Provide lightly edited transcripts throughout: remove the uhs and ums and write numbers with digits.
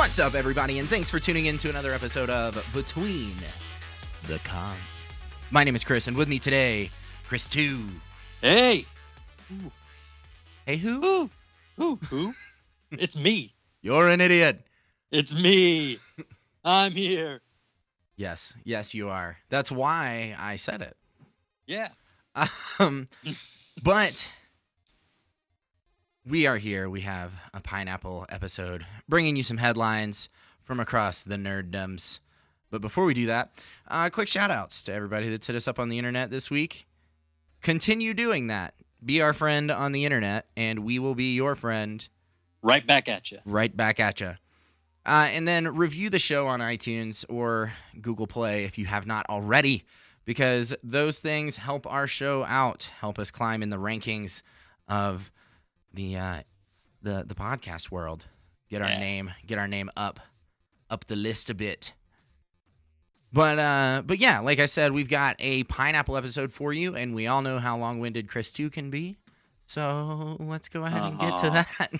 What's up, everybody, and thanks for tuning in to another episode of Between the Cons. My name is Kris, and with me today, Kris Too. Hey! Ooh. Hey, who? Who? It's me. You're an idiot. It's me. I'm here. Yes, you are. That's why I said it. Yeah. But we are here. We have a pineapple episode, bringing you some headlines from across the nerddoms. But before we do that, quick shout-outs to everybody that's hit us up on the internet this week. Continue doing that. Be our friend on the internet, and we will be your friend. Right back at you. Right back at you. And then review the show on iTunes or Google Play if you have not already, because those things help our show out, help us climb in the rankings of the podcast world. Get our name up the list a bit. But yeah, like I said, we've got a pineapple episode for you, and we all know how long-winded Kris Too can be. So let's go ahead and get to that.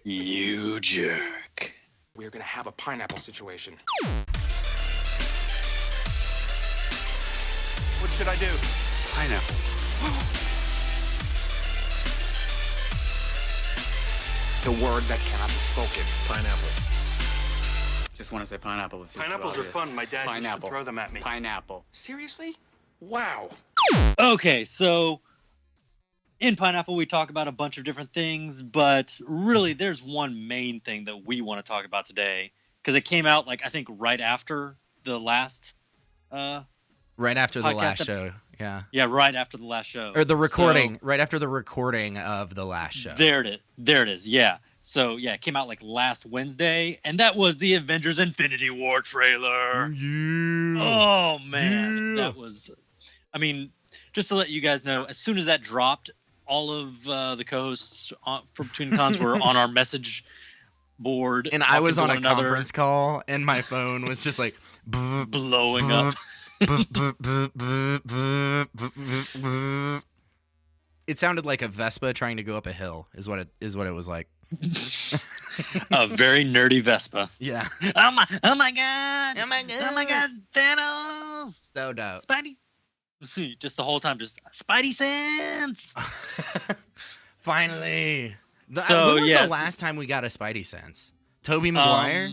You jerk. We're gonna have a pineapple situation. What should I do? Pineapple. The word that cannot be spoken. Pineapple. Just want to say pineapple. If Pineapples are fun. My dad used to throw them at me. Pineapple. Seriously? Wow. Okay, so in Pineapple, we talk about a bunch of different things, but really there's one main thing that we want to talk about today, because it came out, I think right after the last right after the podcast last show. Yeah. Yeah, right after the last show. Or the recording, right after the recording of the last show. There it is, yeah. So, yeah, it came out last Wednesday, and that was the Avengers Infinity War trailer. Yeah. Oh, man. Yeah. That was, just to let you guys know, as soon as that dropped, all of the co-hosts from Between the Cons were on our message board. And I was on a conference call, and my phone was just blowing up. It sounded like a Vespa trying to go up a hill, is what it was like. A very nerdy Vespa. Yeah. Oh my god! Oh my god! Thanos! No doubt. Spidey. Just the whole time, just Spidey sense. Finally. When was the last time we got a Spidey sense? Tobey Maguire?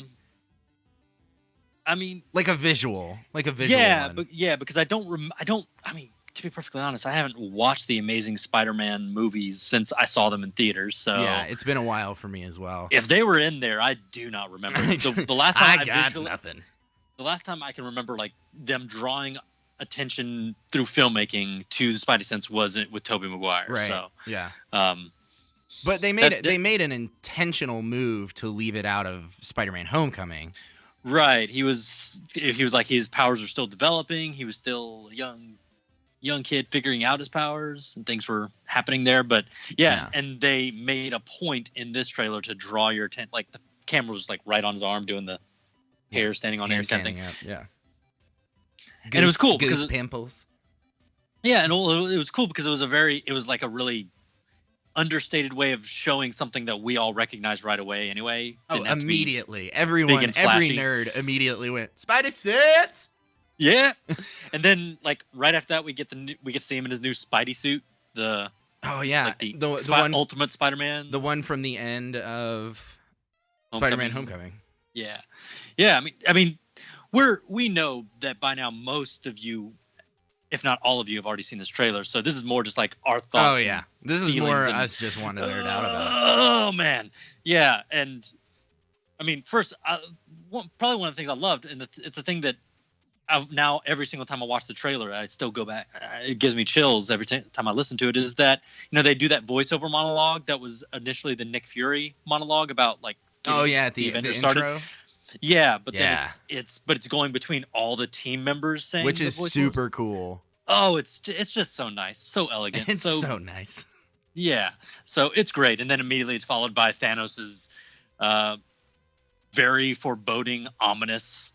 Like a visual Yeah, one. because to be perfectly honest, I haven't watched the Amazing Spider-Man movies since I saw them in theaters. So yeah, it's been a while for me as well. If they were in there, I do not remember. The last time nothing. The last time I can remember them drawing attention through filmmaking to the Spidey sense was with Tobey Maguire. Right. So yeah. But they made an intentional move to leave it out of Spider-Man: Homecoming. Right. He was his powers are still developing. He was still a young kid figuring out his powers, and things were happening there. But yeah, and they made a point in this trailer to draw your attention. The camera was right on his arm doing the hair standing on end kind of thing. Yeah. And it was cool because pimples. Yeah, and it was cool because it was a really understated way of showing something that we all recognize right away anyway. Immediately. Every nerd immediately went, Spidey sense! Yeah. And then right after that we get to see him in his new Spidey suit. The one, Ultimate Spider-Man. The one from the end of Spider-Man Homecoming. Yeah. Yeah, we know that by now most of you, if not all of you, have already seen this trailer. So this is more just our thoughts. Oh yeah. This is more us just wanting to nerd out about it. Oh man. Yeah, and first probably one of the things I loved, and it's a thing that now every single time I watch the trailer, I still go back. It gives me chills every time I listen to it. Is that they do that voiceover monologue that was initially the Nick Fury monologue about at the intro. Started. Yeah, but then it's going between all the team members saying, which is super cool. Oh, it's just so nice, so elegant, it's so nice. Yeah, so it's great, and then immediately it's followed by Thanos's very foreboding, ominous,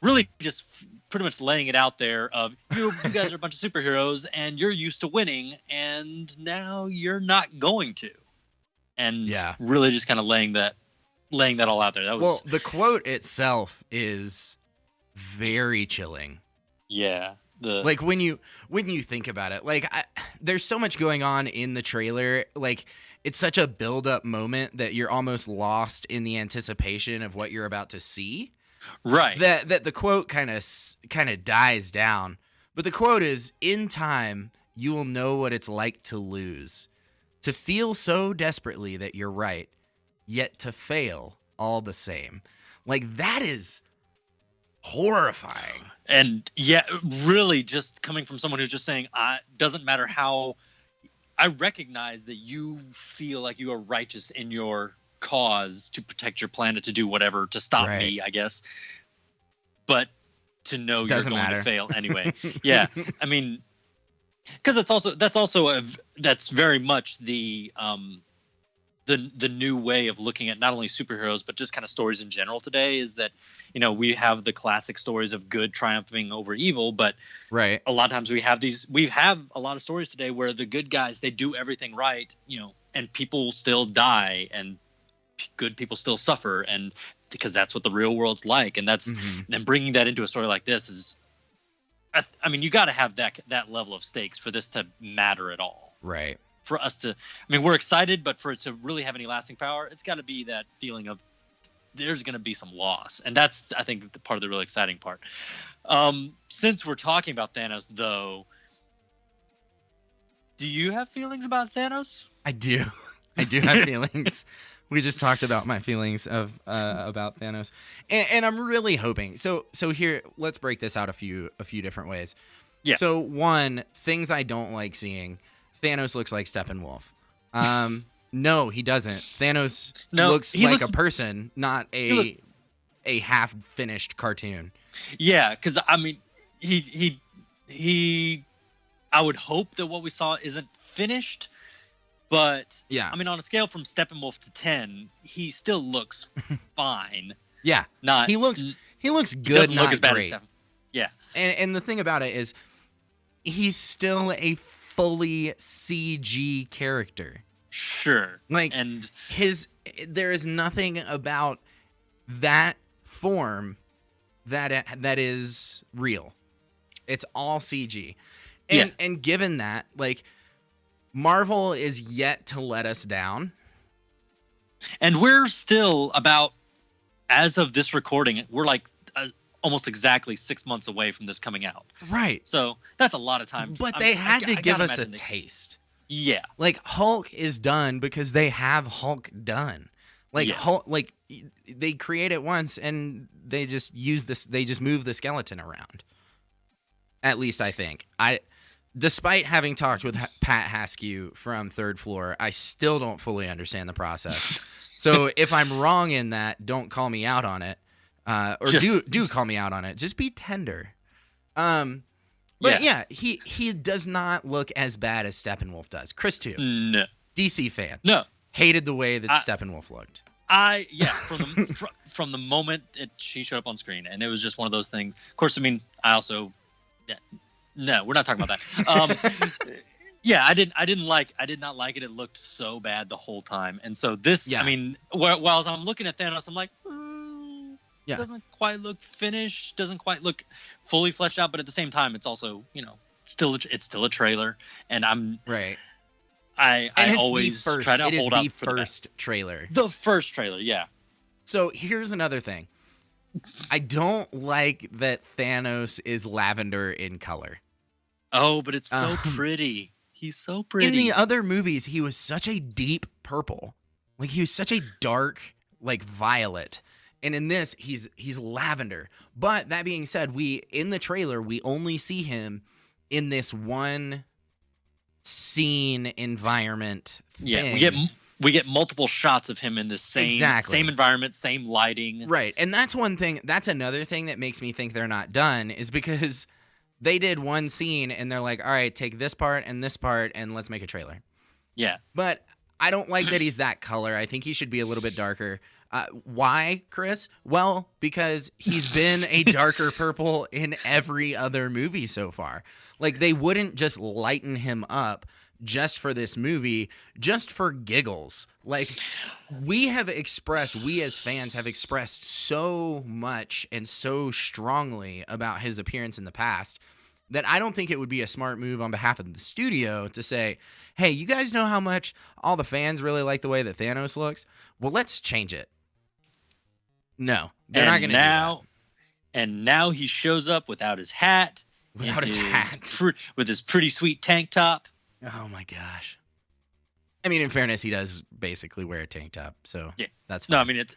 really just pretty much laying it out there of you guys are a bunch of superheroes and you're used to winning, and now you're not going to, and really just kind of laying laying that all out there. That was the quote itself is very chilling. yeah. Like when you think about it, like there's so much going on in the trailer. Like it's such a build up moment that you're almost lost in the anticipation of what you're about to see. Right. That the quote kind of dies down. But the quote is, "In time, you will know what it's like to lose, to feel so desperately that you're right, yet to fail all the same." Like that is horrifying. And yeah, really just coming from someone who's just saying, doesn't matter how, I recognize that you feel like you are righteous in your cause to protect your planet, to do whatever, to stop me, I guess. But to know Doesn't you're going matter. to fail anyway. Yeah. I mean, because that's very much the new way of looking at not only superheroes but just kind of stories in general today, is that, you know, we have the classic stories of good triumphing over evil, but Right. a lot of times we have a lot of stories today where the good guys, they do everything right, you know, and people still die and good people still suffer, and because that's what the real world's like. And that's and bringing that into a story like this is, I mean, you got to have that level of stakes for this to matter at all. Right. For us to, I mean, we're excited, but for it to really have any lasting power, it's got to be that feeling of there's going to be some loss. And that's, I think, the part of the really exciting part. Since we're talking about Thanos, though, do you have feelings about Thanos? I do. I do have feelings. We just talked about my feelings of about Thanos, and I'm really hoping. So here, let's break this out a few different ways. Yeah. So one, things I don't like seeing. Thanos looks like Steppenwolf. No, he doesn't. Thanos looks like a person, not a half-finished cartoon. Yeah, because I mean, he. I would hope that what we saw isn't finished, but yeah, I mean, on a scale from Steppenwolf to 10, he still looks fine. Yeah, not he looks good. He doesn't not look as bad great. as Steppen. Yeah, and the thing about it is, he's still a fully CG character. Sure. Like, and there is nothing about that form that is real. It's all CG. And given that, like, Marvel is yet to let us down. And we're still about, as of this recording, we're like almost exactly 6 months away from this coming out. Right. So that's a lot of time. But they had to give us a taste. Yeah. Like, Hulk is done because they have Hulk done. Like, Hulk, like, they create it once and they just move the skeleton around. At least I think. Despite having talked with Pat Haskew from Third Floor, I still don't fully understand the process. So if I'm wrong in that, don't call me out on it. Do call me out on it. Just be tender. But yeah, he does not look as bad as Steppenwolf does. Kris Too. No. DC fan. No. Hated the way that Steppenwolf looked. From the moment she showed up on screen, and it was just one of those things. Of course, I mean, I also, no, we're not talking about that. I did not like it. It looked so bad the whole time, and so this, I mean, while I'm looking at Thanos, I'm like, doesn't quite look finished, doesn't quite look fully fleshed out, but at the same time, it's also, you know, it's still a trailer, and I'm right. I always try to hold out for the first trailer. The first trailer, yeah. So here's another thing. I don't like that Thanos is lavender in color. Oh, but it's so pretty. He's so pretty. In the other movies, he was such a deep purple. Like, he was such a dark, like, violet. And in this, he's lavender. But that being said, in the trailer, we only see him in this one scene environment thing. Yeah, we get multiple shots of him in this same environment, same lighting. Right. And that's one thing, that's another thing that makes me think they're not done, is because they did one scene and they're like, all right, take this part and let's make a trailer. Yeah. But I don't like that he's that color. I think he should be a little bit darker. Why, Chris? Well, because he's been a darker purple in every other movie so far. Like, they wouldn't just lighten him up just for this movie, just for giggles. Like, we as fans have expressed so much and so strongly about his appearance in the past that I don't think it would be a smart move on behalf of the studio to say, hey, you guys know how much all the fans really like the way that Thanos looks? Well, let's change it. No, they're not going to do that. And now he shows up without his hat. Without his hat. With his pretty sweet tank top. Oh, my gosh. I mean, in fairness, he does basically wear a tank top, so yeah, that's fine. No, I mean it's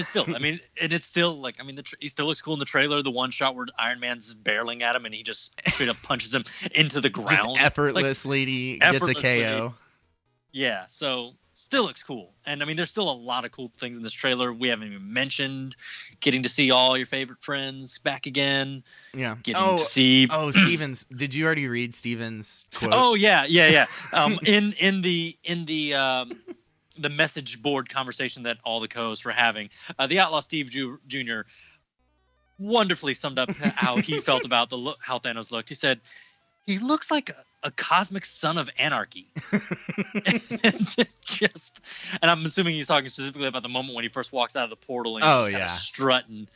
still. I mean, and it's still like he still looks cool in the trailer. The one shot where Iron Man's barreling at him and he just straight up punches him into the ground, just effortlessly gets a KO. Yeah, so still looks cool. And I mean, there's still a lot of cool things in this trailer we haven't even mentioned. Getting to see all your favorite friends back again. Yeah. Getting to see. Oh, Stevens. Did you already read Stevens' quote? Oh yeah. In the message board conversation that all the co-hosts were having, the Outlaw Steve Jr. wonderfully summed up how he felt about how Thanos looked. He said, "He looks like a cosmic son of anarchy." and I'm assuming he's talking specifically about the moment when he first walks out of the portal and he's kind of strutting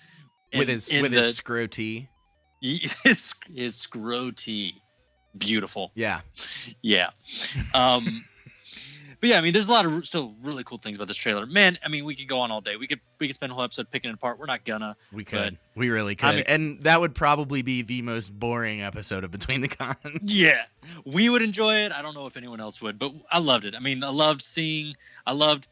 with his scroty. His scroty. Beautiful. Yeah. But yeah, I mean, there's a lot of still really cool things about this trailer. Man, I mean, we could go on all day. We could spend a whole episode picking it apart. We're not gonna. We could. We really could. And that would probably be the most boring episode of Between the Cons. Yeah. We would enjoy it. I don't know if anyone else would, but I loved it. I mean, I loved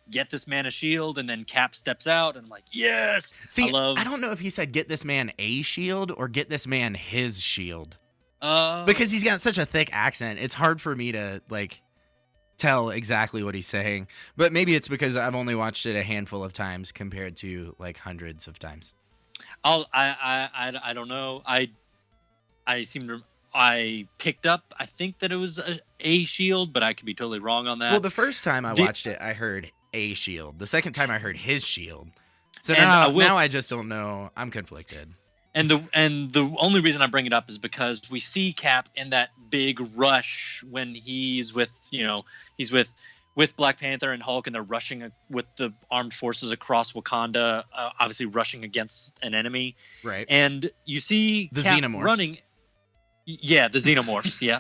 get this man a shield, and then Cap steps out, and I'm like, yes! See, I don't know if he said get this man a shield or get this man his shield. Because he's got such a thick accent. It's hard for me to, like, tell exactly what he's saying, but maybe it's because I've only watched it a handful of times compared to like hundreds of times. I don't know. I picked up. I think that it was a shield, but I could be totally wrong on that. Well, the first time I watched it, I heard a shield. The second time I heard his shield. So now I just don't know. I'm conflicted. And the only reason I bring it up is because we see Cap in that big rush when he's with Black Panther and Hulk, and they're rushing with the armed forces across Wakanda, obviously rushing against an enemy. Right. And you see the Cap Xenomorphs running. Yeah, the Xenomorphs. Yeah.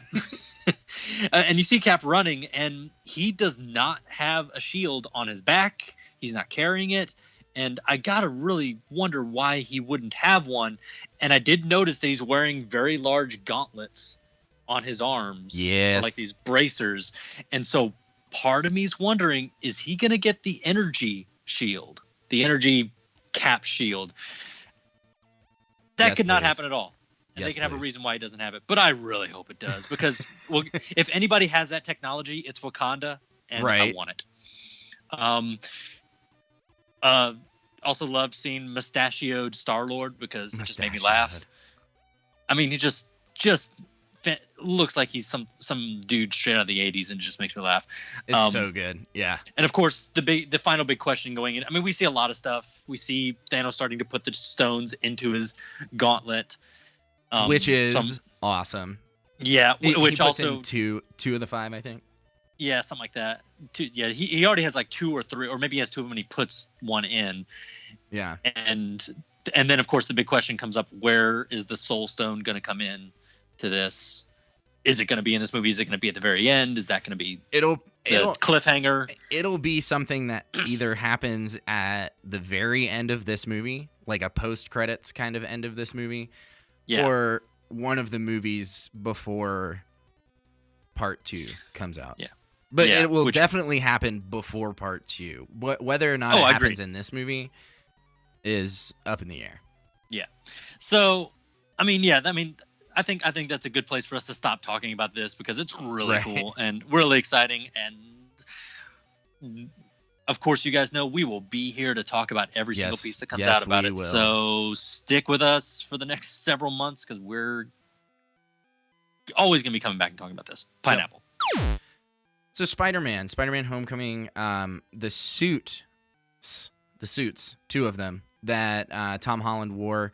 And you see Cap running, and he does not have a shield on his back. He's not carrying it. And I gotta really wonder why he wouldn't have one. And I did notice that he's wearing very large gauntlets on his arms. Yes. Like these bracers. And so part of me is wondering, is he gonna get the energy shield? The energy Cap shield? That could not happen at all. And they can have a reason why he doesn't have it. But I really hope it does. Because if anybody has that technology, it's Wakanda. And I want it. Also loved seeing mustachioed Star-Lord because it just made me laugh. I mean, he just looks like he's some dude straight out of the 80s, and it just makes me laugh. It's so good. Yeah. And of course, the final big question going in. I mean, we see a lot of stuff. We see Thanos starting to put the stones into his gauntlet, which is awesome. Yeah, he which puts also in two of the 5, I think. Yeah, something like that. He already has like 2 or 3, or maybe he has 2 of them and he puts one in. Yeah. And then, of course, the big question comes up, where is the Soul Stone going to come in to this? Is it going to be in this movie? Is it going to be at the very end? Is that going to be the cliffhanger? It'll be something that either happens at the very end of this movie, like a post-credits kind of end of this movie, or one of the movies before Part 2 comes out. Yeah. But it will definitely happen before Part 2. Whether or not it happens in this movie is up in the air. Yeah. So, I think that's a good place for us to stop talking about this because it's really cool and really exciting. And of course, you guys know we will be here to talk about every single piece that comes out about it. Will. So stick with us for the next several months because we're always going to be coming back and talking about this. Pineapple. Yep. So Spider-Man Homecoming, the suits, 2 of them that Tom Holland wore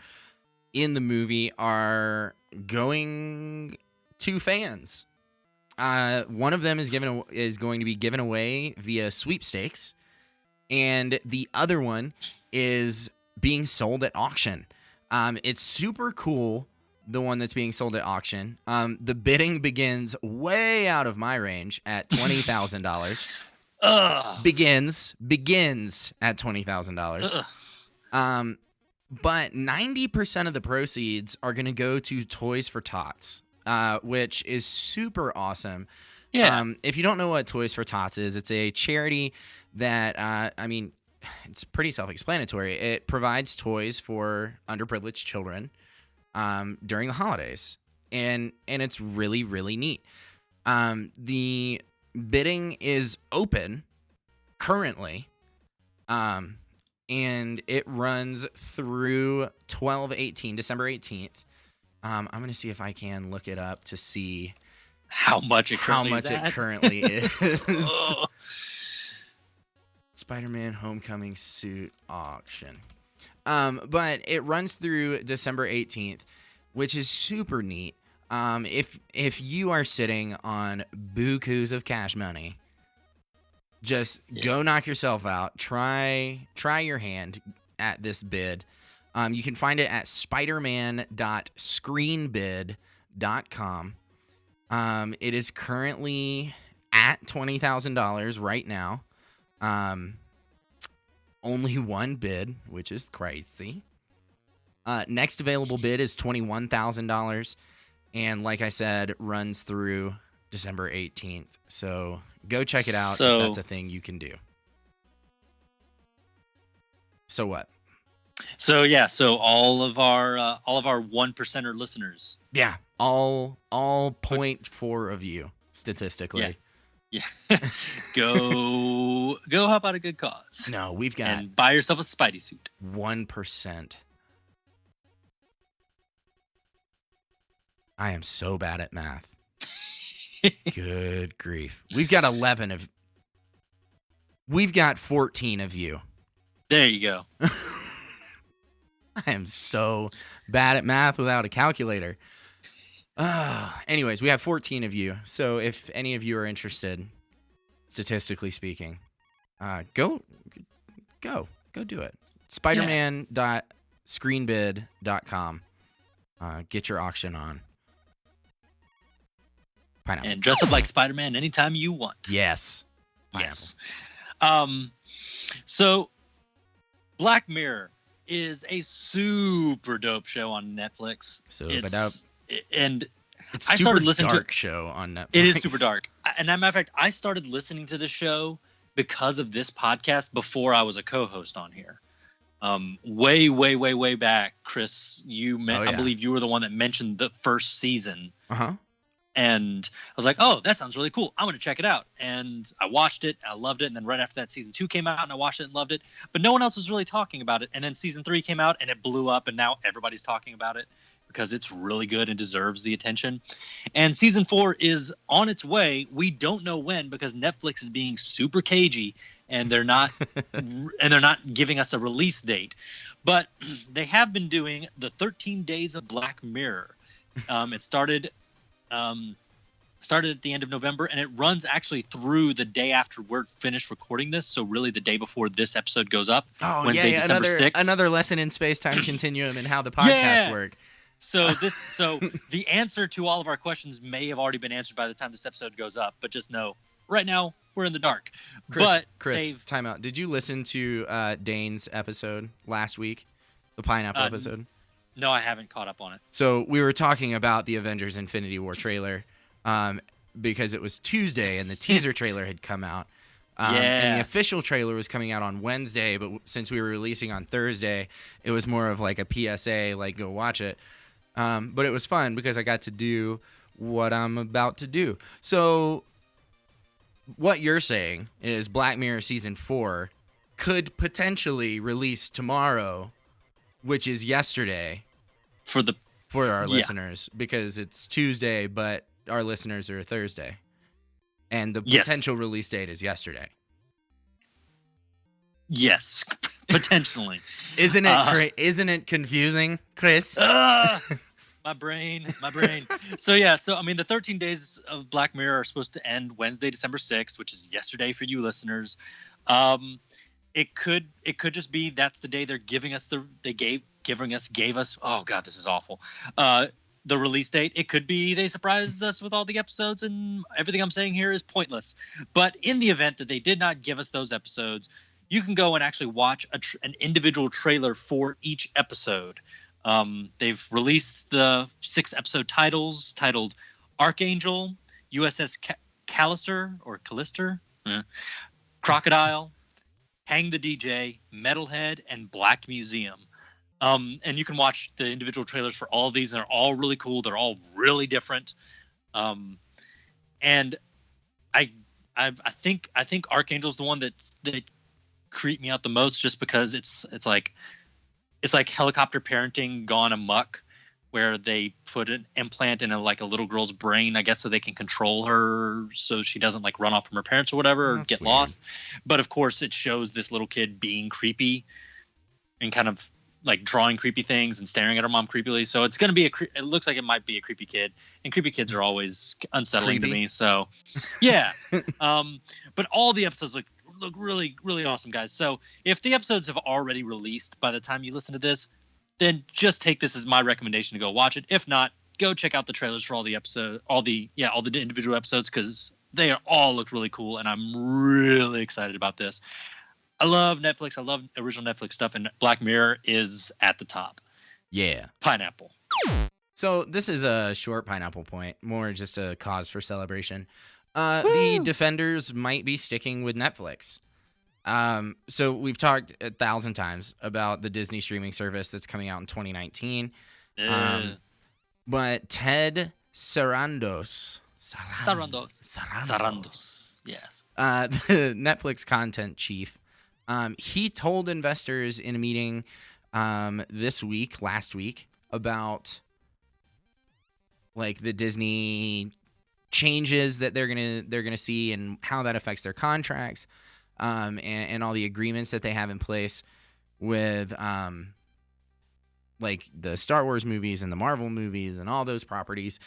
in the movie are going to fans. One of them is going to be given away via sweepstakes, and the other one is being sold at auction. It's super cool. The one that's being sold at auction. The bidding begins way out of my range at $20,000. Begins at $20,000. But 90% of the proceeds are going to go to Toys for Tots, which is super awesome. Yeah. If you don't know what Toys for Tots is, it's a charity that, it's pretty self-explanatory. It provides toys for underprivileged children during the holidays, and it's really, really neat. The bidding is open currently, and it runs through December 18th. I'm going to see if I can look it up to see how much it currently is. Spider-Man Homecoming Suit Auction. But it runs through December 18th, which is super neat. If you are sitting on bukus of cash money, just go knock yourself out. Try your hand at this bid. You can find it at spiderman.screenbid.com. It is currently at $20,000 right now. Only one bid, which is crazy. Next available bid is $21,000, and like I said, runs through December 18th. So go check it out if that's a thing you can do. So what? So all of our 1%er listeners. Yeah, all 0.4 of you statistically. Yeah. Go help out a good cause. No, we've got and buy yourself a Spidey suit. 1%. I am so bad at math. Good grief. We've got 14 of you. There you go. I am so bad at math without a calculator. Anyways, we have 14 of you. So if any of you are interested, statistically speaking, go do it. Spiderman.screenbid.com. Get your auction on. Pineapple. And dress up like Spider-Man anytime you want. Yes. Pineapple. Yes. So Black Mirror is a super dope show on Netflix. And it's I started listening to dark show on Netflix. It is super dark. And as a matter of fact, I started listening to the show because of this podcast before I was a co-host on here. Way back, Chris, I believe you were the one that mentioned the first season. Uh-huh. And I was like, oh, that sounds really cool. I'm going to check it out. And I watched it. I loved it. And then right after that, season 2 came out and I watched it and loved it. But no one else was really talking about it. And then season 3 came out and it blew up. And now everybody's talking about it because it's really good and deserves the attention. And season 4 is on its way. We don't know when because Netflix is being super cagey and they're not giving us a release date. But they have been doing the 13 Days of Black Mirror. It started at the end of November, and it runs actually through the day after we're finished recording this. So really the day before this episode goes up. Oh, Wednesday, December 6th. Another lesson in space-time continuum and how the podcasts work. So the answer to all of our questions may have already been answered by the time this episode goes up, but just know right now we're in the dark. Chris, time out. Did you listen to Dane's episode last week? The pineapple episode? No, I haven't caught up on it. So we were talking about the Avengers Infinity War trailer because it was Tuesday and the teaser trailer had come out. And the official trailer was coming out on Wednesday, but since we were releasing on Thursday, it was more of like a PSA, like go watch it. But it was fun because I got to do what I'm about to do. So what you're saying is Black Mirror Season 4 could potentially release tomorrow, which is yesterday for our listeners, because it's Tuesday, but our listeners are Thursday. And the potential release date is yesterday. Yes, potentially. Isn't it confusing, Chris? My brain. So yeah, I mean, the 13 days of Black Mirror are supposed to end Wednesday, December 6th, which is yesterday for you listeners. It could just be that's the day they're giving us gave us. Oh God, this is awful. The release date. It could be they surprised us with all the episodes, and everything I'm saying here is pointless. But in the event that they did not give us those episodes, you can go and actually watch an individual trailer for each episode. They've released the 6 episode titles titled Archangel, USS Callister, Crocodile, Hang the DJ, Metalhead, and Black Museum. And you can watch the individual trailers for all of these, and they're all really cool. They're all really different. And I think Archangel's the one that creeped me out the most, just because it's like helicopter parenting gone amok, where they put an implant in a little girl's brain, I guess, so they can control her so she doesn't like run off from her parents or whatever, or get lost. But of course it shows this little kid being creepy and kind of like drawing creepy things and staring at her mom creepily. So it's going to be it looks like it might be a creepy kid, and creepy kids are always unsettling to me. So yeah. But all the episodes look really, really awesome, guys. So if the episodes have already released by the time you listen to this, then just take this as my recommendation to go watch it. If not, go check out the trailers for all the individual episodes, because they all look really cool, and I'm really excited about this. I love Netflix. I love original Netflix stuff, and Black Mirror is at the top. Yeah. Pineapple. So this is a short pineapple point, more just a cause for celebration. The Defenders might be sticking with Netflix. So we've talked 1,000 times about the Disney streaming service that's coming out in 2019. But Ted Sarandos. Yes. The Netflix content chief, he told investors in a meeting last week, about like the Disney changes that they're gonna see and how that affects their contracts, and all the agreements that they have in place with like the Star Wars movies and the Marvel movies and all those properties,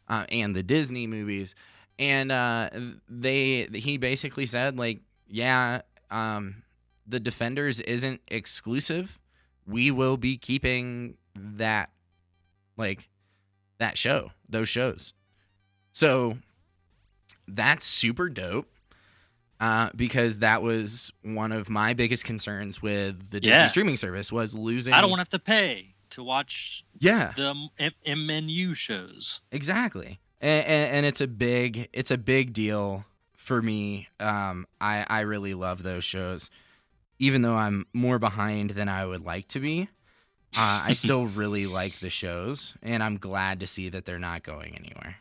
and the Disney movies. And he basically said, like, yeah, the Defenders isn't exclusive. We will be keeping that show, those shows. So that's super dope, because that was one of my biggest concerns with the Disney streaming service, was losing. I don't want to have to pay to watch the MNU shows. Exactly. And it's a big deal for me. I really love those shows, even though I'm more behind than I would like to be. I still really like the shows, and I'm glad to see that they're not going anywhere.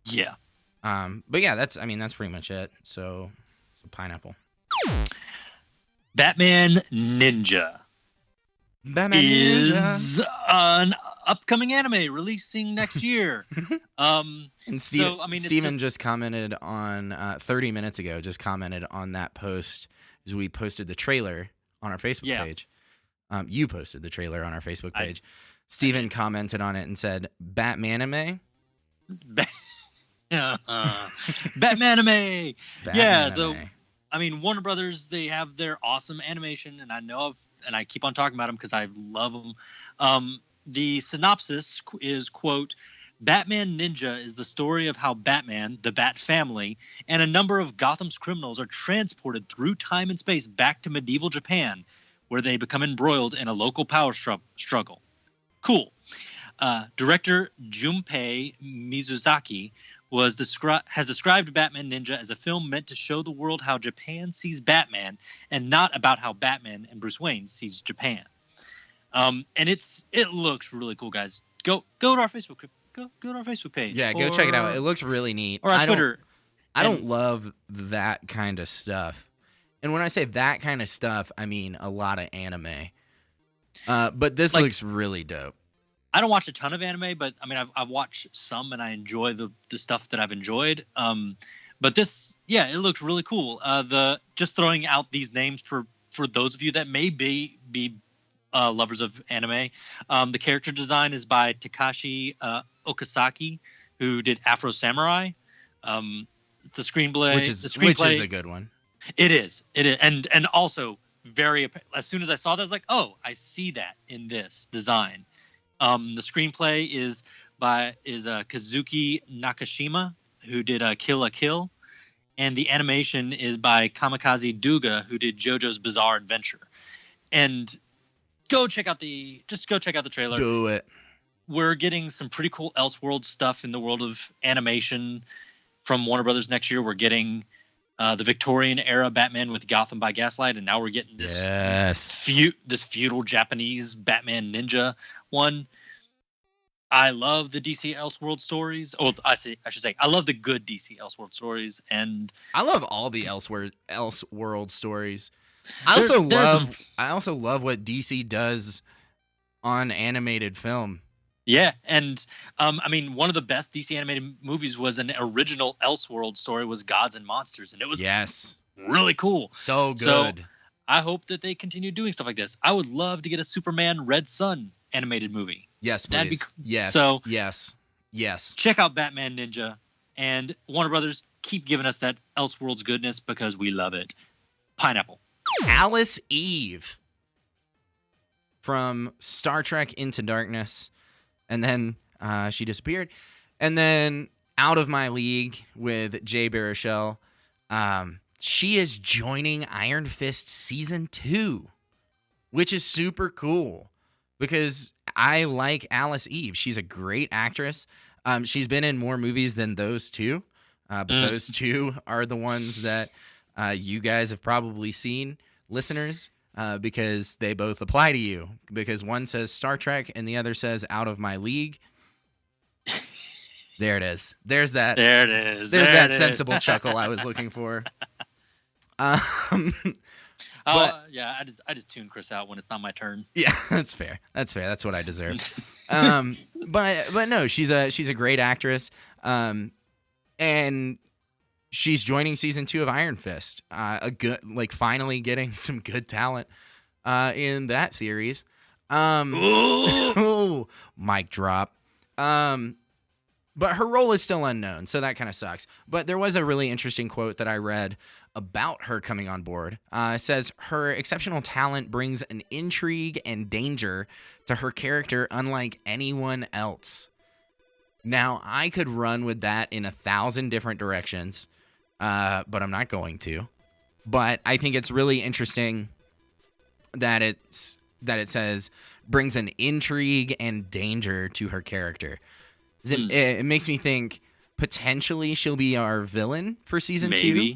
Yeah. But yeah, that's pretty much it. So pineapple. Batman Ninja. Is an upcoming anime releasing next year. And Steven just commented on 30 minutes ago. Just commented on that post as we posted the trailer on our Facebook page. You posted the trailer on our Facebook page. Steven commented on it and said, "Batmanime." Batmanime. Yeah, Warner Brothers, they have their awesome animation, and I keep on talking about them because I love them. The synopsis is, quote, Batman Ninja is the story of how Batman, the Bat family, and a number of Gotham's criminals are transported through time and space back to medieval Japan, where they become embroiled in a local power struggle. Cool. Director Junpei Mizuzaki has described Batman Ninja as a film meant to show the world how Japan sees Batman, and not about how Batman and Bruce Wayne sees Japan. And it looks really cool, guys. Go to our Facebook. Go to our Facebook page. Yeah, go check it out. It looks really neat. Or on Twitter. I don't love that kind of stuff. And when I say that kind of stuff, I mean a lot of anime. But this looks really dope. I don't watch a ton of anime, but I've watched some, and I enjoy the stuff that I've enjoyed. But this, it looks really cool. Just throwing out these names for those of you that may be lovers of anime. The character design is by Takashi Okazaki, who did Afro Samurai. The screenplay, which is a good one. It is, and also very. As soon as I saw that, I was like, oh, I see that in this design. The screenplay is Kazuki Nakashima, who did Kill la Kill, and the animation is by Kamikaze Duga, who did JoJo's Bizarre Adventure. And go check out the trailer. Do it. We're getting some pretty cool Elseworld stuff in the world of animation from Warner Brothers next year. We're getting the Victorian era Batman with Gotham by Gaslight, and now we're getting this feudal Japanese Batman ninja one. I love the DC Elseworld stories. Oh, I should say I love the good DC Elseworld stories, and I love all the Elseworld stories. I also love what DC does on animated film. Yeah, and I mean, one of the best DC animated movies was an original Elseworld story, was Gods and Monsters, and it was really cool. So good. So I hope that they continue doing stuff like this. I would love to get a Superman Red Sun animated movie. Yes, please. That'd be yes. So yes. Check out Batman Ninja, and Warner Brothers, keep giving us that Elseworlds goodness because we love it. Pineapple. Alice Eve from Star Trek Into Darkness, and then she disappeared, and then Out of My League with Jay Baruchel. She is joining Iron Fist season 2, which is super cool because I like Alice Eve. She's a great actress. She's been in more movies than those two, but those two are the ones that you guys have probably seen, listeners, because they both apply to you. Because one says Star Trek and the other says Out of My League. There it is. There's that. There it is. There's that sensible chuckle I was looking for. Yeah, I just tune Chris out when it's not my turn. Yeah, that's fair. That's what I deserve. But no, she's a great actress. And she's joining season 2 of Iron Fist. Finally getting some good talent in that series. Oh, mic drop. But her role is still unknown, so that kind of sucks. But there was a really interesting quote that I read about her coming on board. It says, her exceptional talent brings an intrigue and danger to her character unlike anyone else. Now, I could run with that in 1,000 different directions, but I'm not going to. But I think it's really interesting that it says brings an intrigue and danger to her character. It makes me think potentially she'll be our villain for season 2.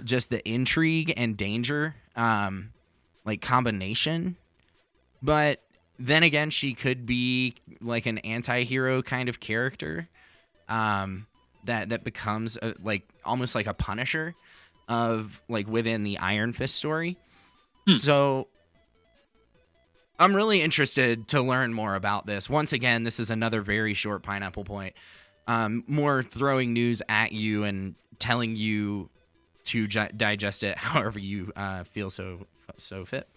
Just the intrigue and danger, combination. But then again, she could be like an anti-hero kind of character, that becomes almost like a Punisher of within the Iron Fist story. So I'm really interested to learn more about this. Once again, this is another very short Pineapple Point. More throwing news at you and telling you to digest it however you feel so fit.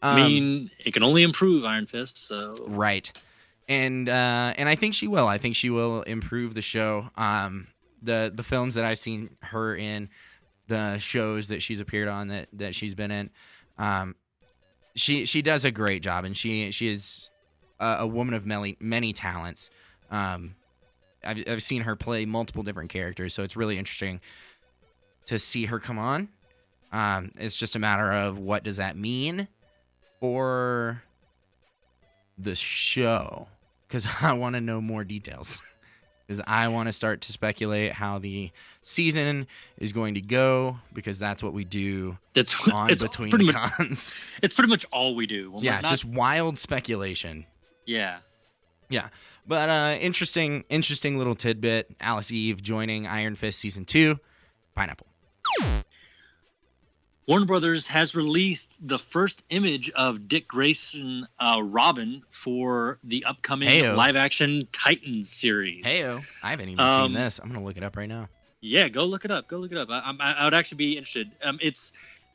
I mean, it can only improve Iron Fist, so right. And I think she will. I think she will improve the show. The films that I've seen her in, the shows that she's appeared on that she's been in, she does a great job, and she is a woman of many talents. I've seen her play multiple different characters, so it's really interesting to see her come on. It's just a matter of what does that mean for the show, because I want to know more details. Because I want to start to speculate how the season is going to go, because that's what we do between the cons. It's pretty much all we do. Just wild speculation. Yeah. Yeah. But interesting little tidbit. Alice Eve joining Iron Fist Season 2. Pineapple. Warner Brothers has released the first image of Dick Grayson Robin for the upcoming live-action Titans series. Heyo. I haven't even seen this. I'm going to look it up right now. Yeah, go look it up. I would actually be interested.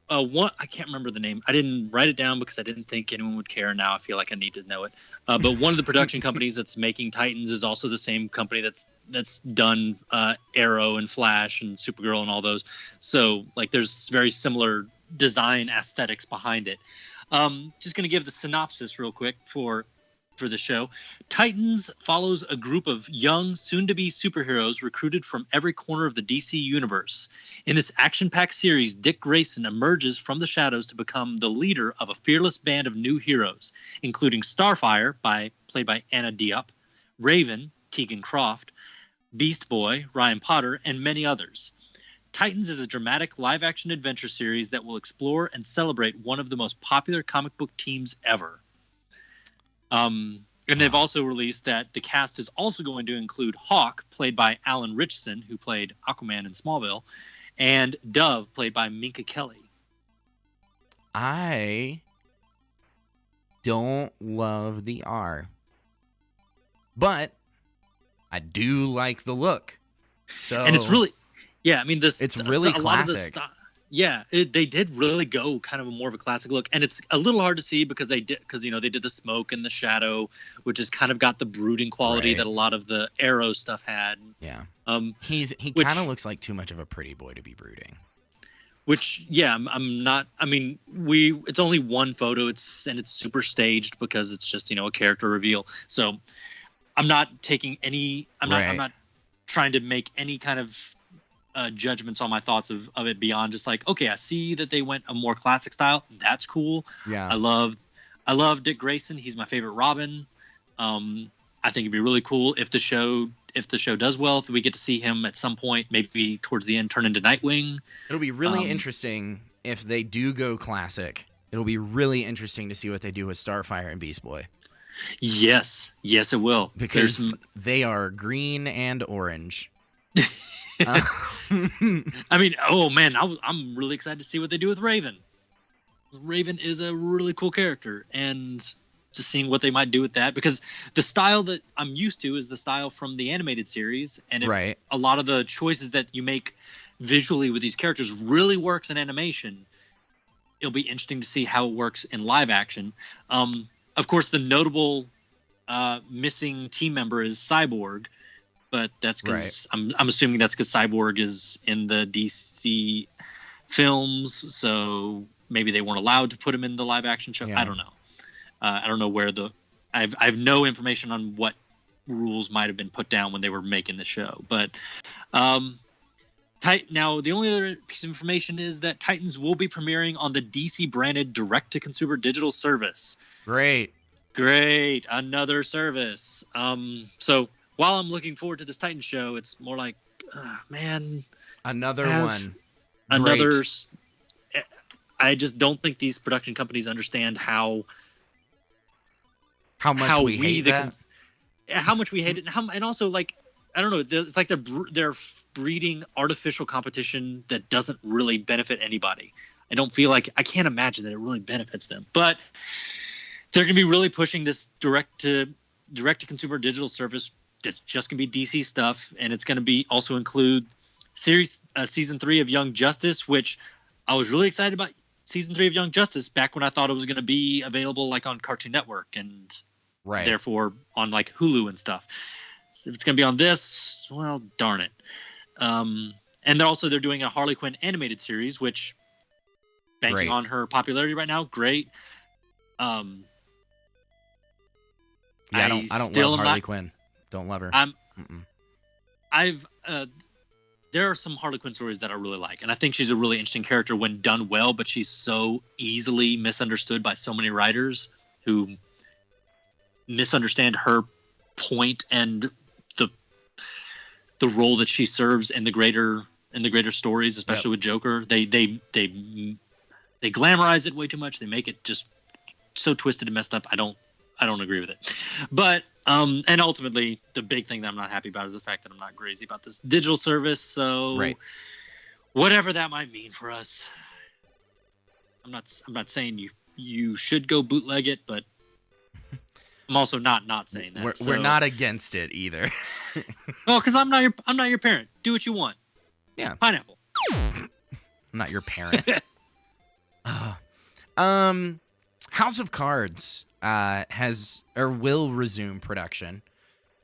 one, I can't remember the name. I didn't write it down because I didn't think anyone would care. Now I feel like I need to know it. But one of the production companies that's making Titans is also the same company that's done Arrow and Flash and Supergirl and all those. So like there's very similar design aesthetics behind it. Just gonna give the synopsis real quick for the show. Titans follows a group of young, soon-to-be superheroes recruited from every corner of the DC universe. In this action-packed series, Dick Grayson emerges from the shadows to become the leader of a fearless band of new heroes, including Starfire, played by Anna Diop, Raven, Tegan Croft, Beast Boy, Ryan Potter, and many others. Titans is a dramatic live-action adventure series that will explore and celebrate one of the most popular comic book teams ever. And they've also released that the cast is also going to include Hawk, played by Alan Ritchson, who played Aquaman in Smallville, and Dove, played by Minka Kelly. I don't love the R, but I do like the look. So And it's really, yeah, I mean, it's really a lot of classic. Yeah, they did really go kind of a more of a classic look, and it's a little hard to see because they did the smoke and the shadow, which has kind of got the brooding quality Right. that a lot of the Arrow stuff had. Yeah. He He kind of looks like too much of a pretty boy to be brooding. Which, yeah, I'm not. I mean, it's only one photo. It's super staged because it's just a character reveal. So I'm not taking any. I'm not trying to make any kind of judgments on my thoughts of it beyond just like, okay, I see that they went a more classic style. That's cool. Yeah. I love Dick Grayson. He's my favorite Robin. I think it'd be really cool if the show does well, if we get to see him at some point, maybe towards the end, turn into Nightwing. It'll be really interesting if they do go classic. It'll be really interesting to see what they do with Starfire and Beast Boy. Yes, it will. Because they are green and orange. I mean, oh man, I'm really excited to see what they do with Raven. Raven is a really cool character, and just seeing what they might do with that, because the style that I'm used to is the style from the animated series, and Right. a lot of the choices that you make visually with these characters really works in animation. It'll be interesting to see how it works in live action. Of course, the notable missing team member is Cyborg, but that's because I'm assuming that's because Cyborg is in the DC films, so maybe they weren't allowed to put him in the live action show. Yeah. I don't know. I don't know where I have no information on what rules might have been put down when they were making the show. But now the only other piece of information is that Titans will be premiering on the DC branded direct-to-consumer digital service. Great. Another service. So while I'm looking forward to this Titan show, it's more like, man, Another one. another. Great. I just don't think these production companies understand how much we hate that. how much we hate it, and also, like, I don't know, it's like they're breeding artificial competition that doesn't really benefit anybody. I can't imagine that it really benefits them, but they're going to be really pushing this direct to consumer digital service that's just going to be DC stuff, and it's going to be also include season 3 of Young Justice, which I was really excited about. Season 3 of Young Justice back when I thought it was going to be available like on Cartoon Network and therefore on like Hulu and stuff. So if it's going to be on this, well, darn it. And they're doing a Harley Quinn animated series, which banking on her popularity right now, great. I don't love Harley Quinn. Don't love her. There are some Harley Quinn stories that I really like, and I think she's a really interesting character when done well, but she's so easily misunderstood by so many writers who misunderstand her point and the role that she serves in the greater stories, especially with Joker. They glamorize it way too much. They make it just so twisted and messed up. I don't agree with it. But and ultimately, the big thing that I'm not happy about is the fact that I'm not crazy about this digital service. So whatever that might mean for us, I'm not saying you should go bootleg it, but I'm also not saying that. We're not against it either. Well, because I'm not your parent. Do what you want. Yeah. Pineapple. I'm not your parent. House of Cards will resume production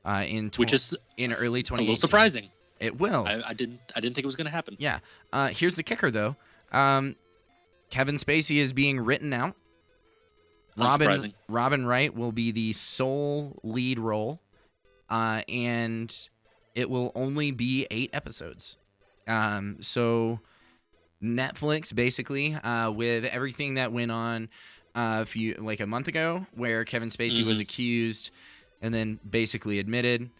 in early 2018. A little surprising. It will. I didn't think it was going to happen. Yeah. Here's the kicker, though. Kevin Spacey is being written out. Unsurprising. Robin Wright will be the sole lead role, and it will only be 8 episodes. So Netflix, basically, with everything that went on a month ago, where Kevin Spacey was accused and then basically admitted.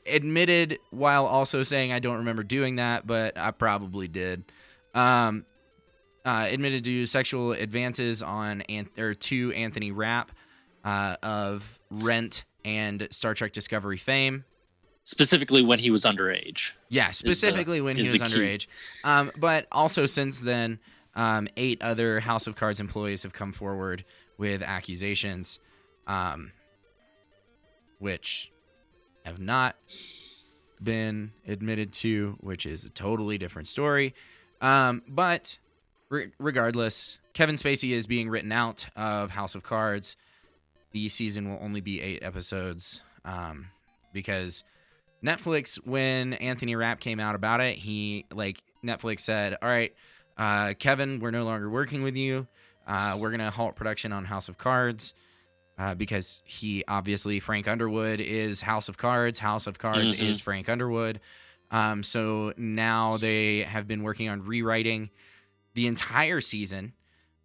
Admitted while also saying, I don't remember doing that, but I probably did. Admitted to sexual advances to Anthony Rapp of Rent and Star Trek Discovery fame. Specifically when he was underage. Yeah, specifically when he was underage. But also since then, 8 other House of Cards employees have come forward with accusations, which have not been admitted to, which is a totally different story. But regardless, Kevin Spacey is being written out of House of Cards. The season will only be 8 episodes because Netflix, when Anthony Rapp came out about it, Netflix said, all right, Kevin, we're no longer working with you. We're going to halt production on House of Cards because Frank Underwood is House of Cards. House of Cards is Frank Underwood. So now they have been working on rewriting the entire season,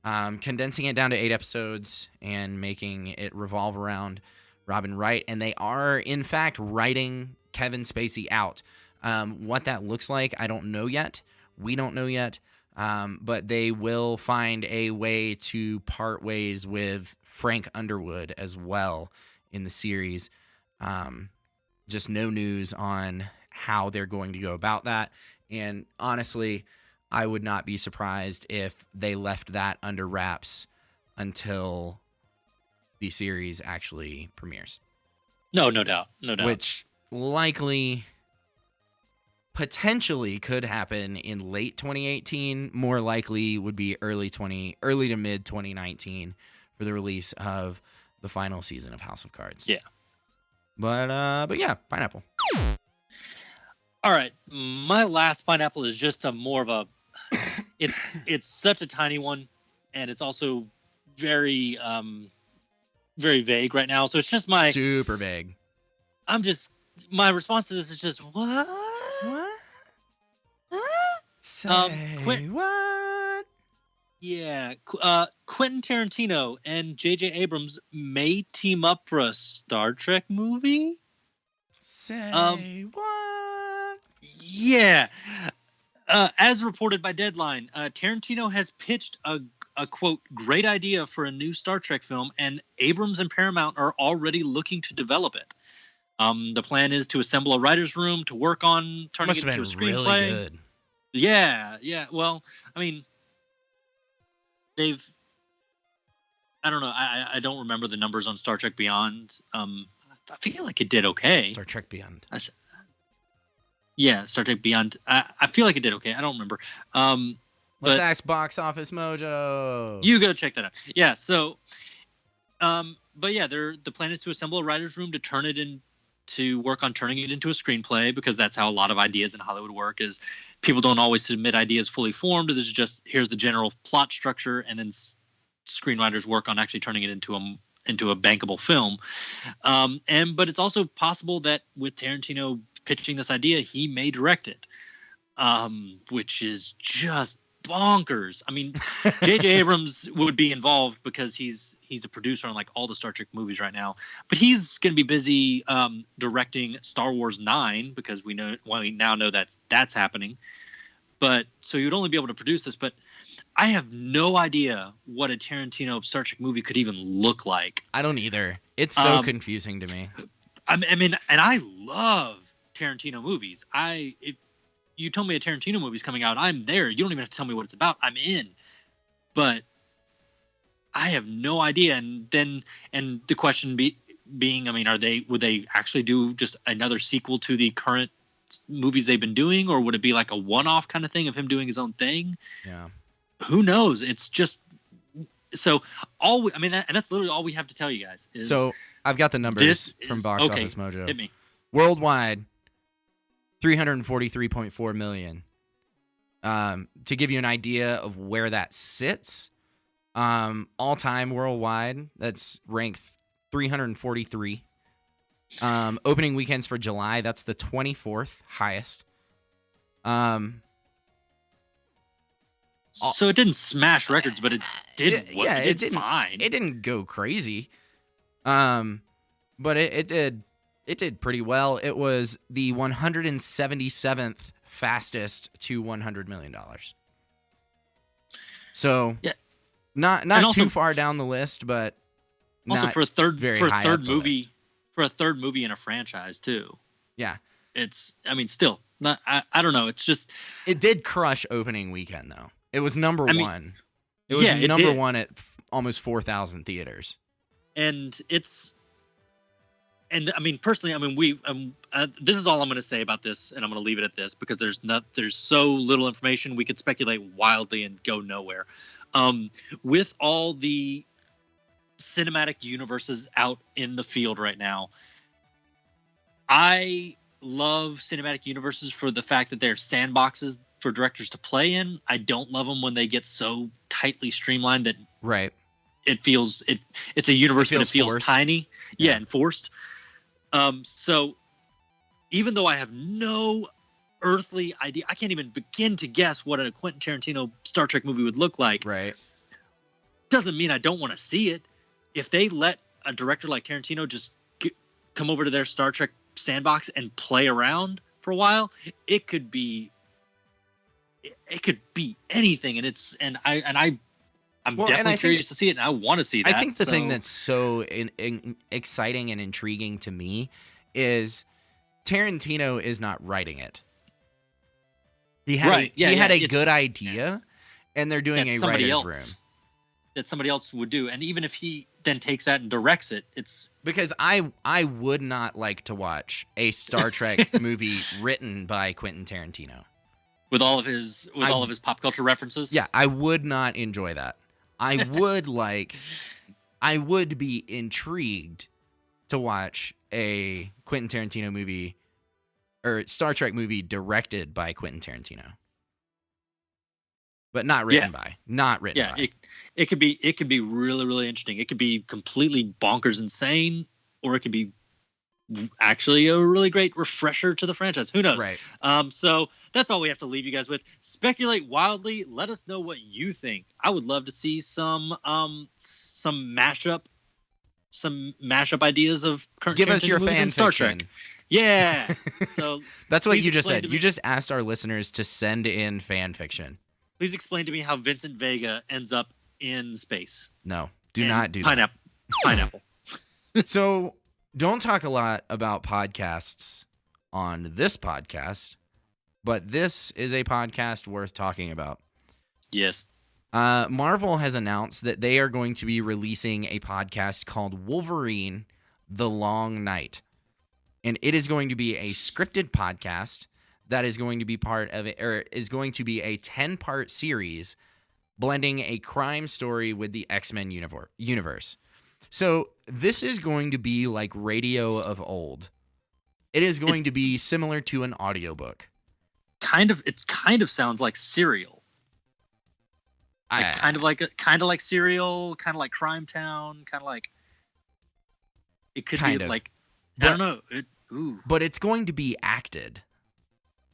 condensing it down to 8 episodes and making it revolve around Robin Wright. And they are, in fact, writing Kevin Spacey out. What that looks like, I don't know yet. We don't know yet. But they will find a way to part ways with Frank Underwood as well in the series. Just no news on how they're going to go about that. And honestly, I would not be surprised if they left that under wraps until the series actually premieres. No doubt. Which likely, potentially could happen in late 2018. More likely would be early to mid 2019 for the release of the final season of House of Cards. Yeah. But yeah, pineapple. All right, my last pineapple is just more of a. It's such a tiny one, and it's also very very vague right now. So it's just super vague. My response to this is just what? Say what? Yeah, Quentin Tarantino and J.J. Abrams may team up for a Star Trek movie. Say what? Yeah. As reported by Deadline, Tarantino has pitched a quote, great idea for a new Star Trek film, and Abrams and Paramount are already looking to develop it. The plan is to assemble a writer's room to work on turning it into a screenplay. Really good. Yeah. Well, I mean, I don't know. I don't remember the numbers on Star Trek Beyond. I feel like it did okay. Star Trek Beyond. Yeah, Star Trek Beyond. I feel like it did okay. I don't remember. Let's ask Box Office Mojo. You go check that out. Yeah. So, but yeah, the plan is to assemble a writer's room to work on turning it into a screenplay, because that's how a lot of ideas in Hollywood work. Is people don't always submit ideas fully formed. There's just here's the general plot structure, and then screenwriters work on actually turning it into a bankable film. But it's also possible that with Tarantino pitching this idea, he may direct it, which is just bonkers. I mean, J.J. Abrams would be involved because he's a producer on like all the Star Trek movies right now, but he's going to be busy directing Star Wars 9, because we now know that's happening. But so he would only be able to produce this, but I have no idea what a Tarantino Star Trek movie could even look like. I don't either. It's so confusing to me. I mean, and I love Tarantino movies. If you told me a Tarantino movie's coming out, I'm there. You don't even have to tell me what it's about. I'm in. But I have no idea. And the question being, I mean, would they actually do just another sequel to the current movies they've been doing, or would it be like a one-off kind of thing of him doing his own thing? Yeah. who knows? It's just so and that's literally all we have to tell you guys. Is So I've got the numbers from Box Office Mojo. Hit me. Worldwide, 343.4 million. To give you an idea of where that sits, all time worldwide, that's ranked 343. Opening weekends for July, that's the 24th highest. So it didn't smash records, but it did. It did fine. It didn't go crazy, but it did pretty well. It was the 177th fastest to $100 million. So yeah, not also, too far down the list, but also not for a third movie in a franchise too. Yeah, it's. I mean, still not. I don't know. It's just it did crush opening weekend though. It was number one. It was it number did. one at almost 4,000 theaters. And I mean, personally, I mean, this is all I'm going to say about this, and I'm going to leave it at this because there's so little information. We could speculate wildly and go nowhere. With all the cinematic universes out in the field right now, I love cinematic universes for the fact that they're sandboxes for directors to play in. I don't love them when they get so tightly streamlined that it feels it's a universe but it feels forced. Tiny, and forced. So even though I have no earthly idea, I can't even begin to guess what a Quentin Tarantino Star Trek movie would look like. Right. Doesn't mean I don't want to see it. If they let a director like Tarantino just come over to their Star Trek sandbox and play around for a while, it could be anything. And I'm definitely curious to see it, and I want to see that. I think the thing that's so exciting and intriguing to me is Tarantino is not writing it. He had a good idea, and they're doing a writer's room. That somebody else would do. And even if he then takes that and directs it, it's... Because I would not like to watch a Star Trek movie written by Quentin Tarantino. With all of his pop culture references? Yeah, I would not enjoy that. I would be intrigued to watch a Quentin Tarantino movie or Star Trek movie directed by Quentin Tarantino. But not written by. Not written by. It could be really, really interesting. It could be completely bonkers insane, or it could be actually a really great refresher to the franchise. Who knows? Right. So that's all we have to leave you guys with. Speculate wildly. Let us know what you think. I would love to see some mashup ideas of current. Give us your fan fiction. Star Trek. Yeah. So that's what you just said. You just asked our listeners to send in fan fiction. Please explain to me how Vincent Vega ends up in space. No, do not do that. Pineapple. So don't talk a lot about podcasts on this podcast, but this is a podcast worth talking about. Yes. Marvel has announced that they are going to be releasing a podcast called Wolverine: The Long Night. And it is going to be a scripted podcast that is going to be part of it, or is going to be a 10-part series blending a crime story with the X-Men universe. So this is going to be like radio of old. It is going to be similar to an audiobook. It kind of sounds like Serial. Kind of like Serial, kind of like Crime Town, kind of like it could be like I don't know. But it's going to be acted.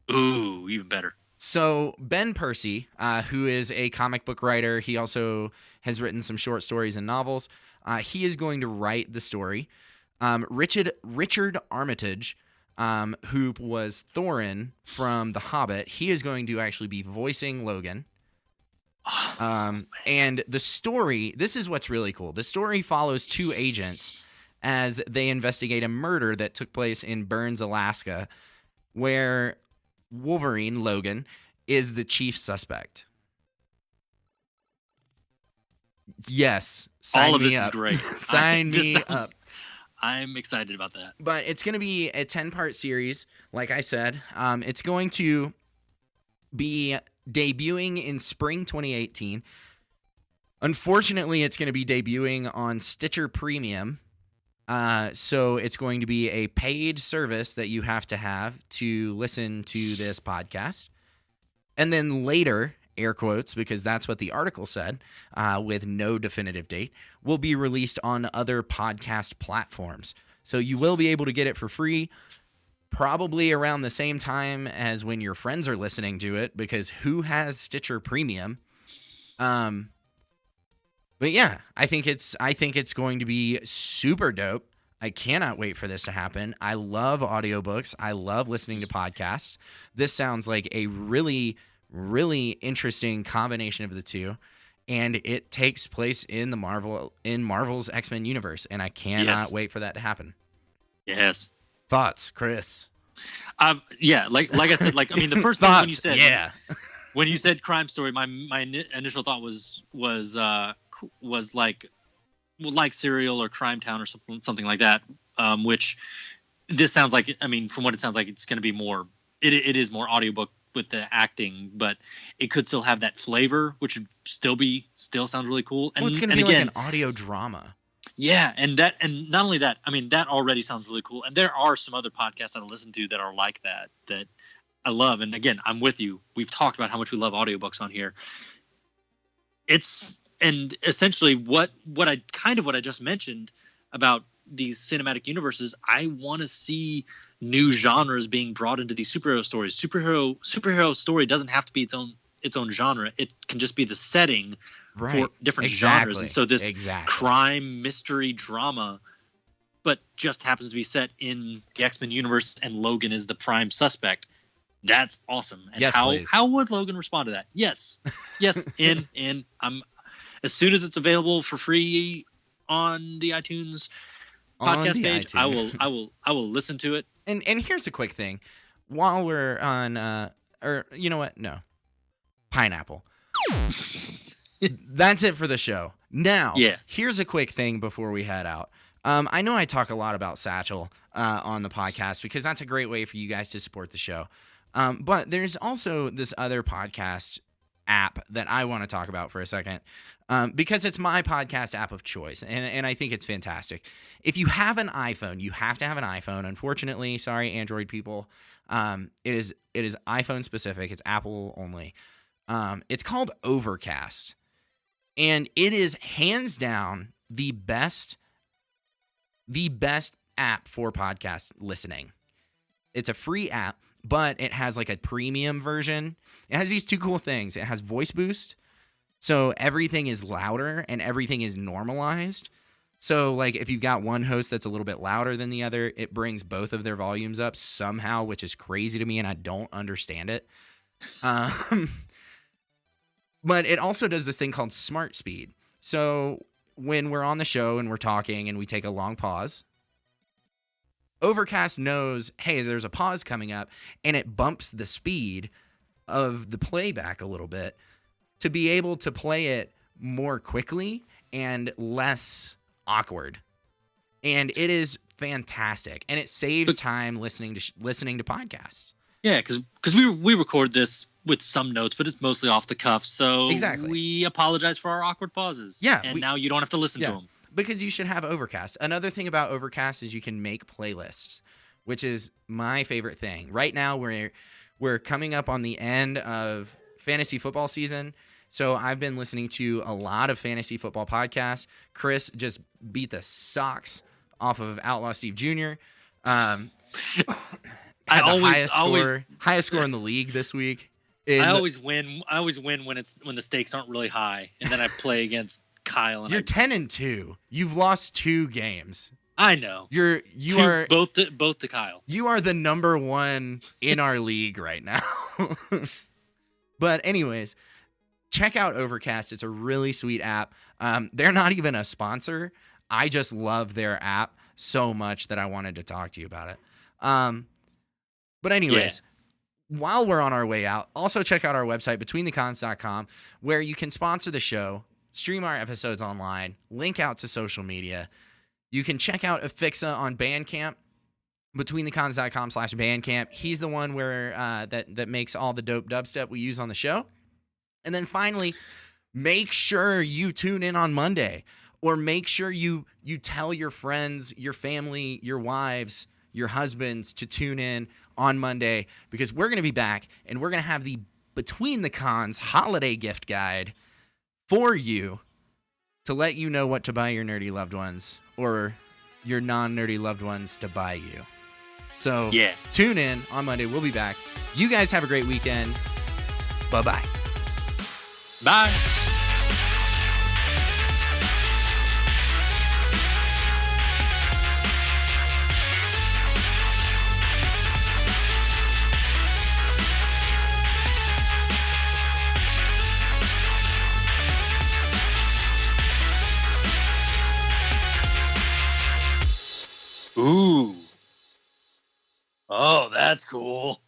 Ooh, even better. So Ben Percy, who is a comic book writer, he also has written some short stories and novels. He is going to write the story. Richard Armitage, who was Thorin from The Hobbit, he is going to actually be voicing Logan. And the story, this is what's really cool. The story follows two agents as they investigate a murder that took place in Burns, Alaska, where Wolverine, Logan, is the chief suspect. Yes. Sign all of me this up. is great. Sign me up. I'm excited about that. But it's going to be a 10-part series, like I said. It's going to be debuting in spring 2018. Unfortunately, it's going to be debuting on Stitcher Premium. So it's going to be a paid service that you have to listen to this podcast. And then later, air quotes, because that's what the article said, with no definitive date, will be released on other podcast platforms. So you will be able to get it for free, probably around the same time as when your friends are listening to it, because who has Stitcher Premium? But yeah, I think it's going to be super dope. I cannot wait for this to happen. I love audiobooks. I love listening to podcasts. This sounds like a really, really interesting combination of the two, and it takes place in Marvel's X-Men universe, and I cannot wait for that to happen. Yes. Thoughts, Chris? Yeah, like I said, the first thing when you said when you said crime story, my initial thought was like Serial or Crime Town or something like that. Which this sounds like. I mean, from what it sounds like, it's going to be more. It is more audiobook with the acting, but it could still have that flavor, which would still sounds really cool. And it's going to be like an audio drama. Yeah, and not only that, I mean, that already sounds really cool. And there are some other podcasts that I listen to that are like that I love. And again, I'm with you. We've talked about how much we love audiobooks on here. And essentially what I just mentioned about these cinematic universes, I want to see new genres being brought into these superhero stories. Superhero story doesn't have to be its own genre. It can just be the setting for different genres. And so this crime, mystery, drama, but just happens to be set in the X-Men universe, and Logan is the prime suspect. That's awesome. And how would Logan respond to that? Yes. I'm as soon as it's available for free on the iTunes podcast page, I will listen to it. And here's a quick thing. While we're on or you know what? No. Pineapple. That's it for the show. Now, here's a quick thing before we head out. I know I talk a lot about Satchel on the podcast because that's a great way for you guys to support the show. But there's also this other podcast app that I want to talk about for a second because it's my podcast app of choice, and I think it's fantastic. If you have an iPhone, you have to have an iPhone. Unfortunately, sorry, Android people, it is iPhone specific. It's Apple only. It's called Overcast, and it is hands down the best app for podcast listening. It's a free app, but it has like a premium version. It has these two cool things. It has voice boost, so everything is louder and everything is normalized. So like if you've got one host that's a little bit louder than the other, it brings both of their volumes up somehow, which is crazy to me, and I don't understand it. But it also does this thing called Smart Speed. So when we're on the show and we're talking and we take a long pause, Overcast knows, hey, there's a pause coming up, and it bumps the speed of the playback a little bit to be able to play it more quickly and less awkward. And it is fantastic, and it saves time listening to podcasts. Yeah, because we record this with some notes, but it's mostly off the cuff. So we apologize for our awkward pauses. Yeah, and now you don't have to listen to them. Because you should have Overcast. Another thing about Overcast is you can make playlists, which is my favorite thing. Right now, we're coming up on the end of fantasy football season, so I've been listening to a lot of fantasy football podcasts. Chris just beat the socks off of Outlaw Steve Jr. Highest score in the league this week. I always win. I always win when the stakes aren't really high, and then I play against Kyle. And you're 10-2. You've lost 2 games. I know. You are both to Kyle. You are the number 1 in our league right now. But anyways, check out Overcast. It's a really sweet app. They're not even a sponsor. I just love their app so much that I wanted to talk to you about it. But anyways, while we're on our way out, also check out our website, betweenthecons.com, where you can sponsor the show, stream our episodes online, link out to social media. You can check out Afixa on Bandcamp. betweenthecons.com/bandcamp. He's the one where that makes all the dope dubstep we use on the show. And then finally, make sure you tune in on Monday, or make sure you tell your friends, your family, your wives, your husbands to tune in on Monday, because we're going to be back and we're going to have the Between the Cons holiday gift guide for you to let you know what to buy your nerdy loved ones, or your non-nerdy loved ones to buy you. So tune in on Monday. We'll be back. You guys have a great weekend. Bye-bye. Bye. Ooh. Oh, that's cool.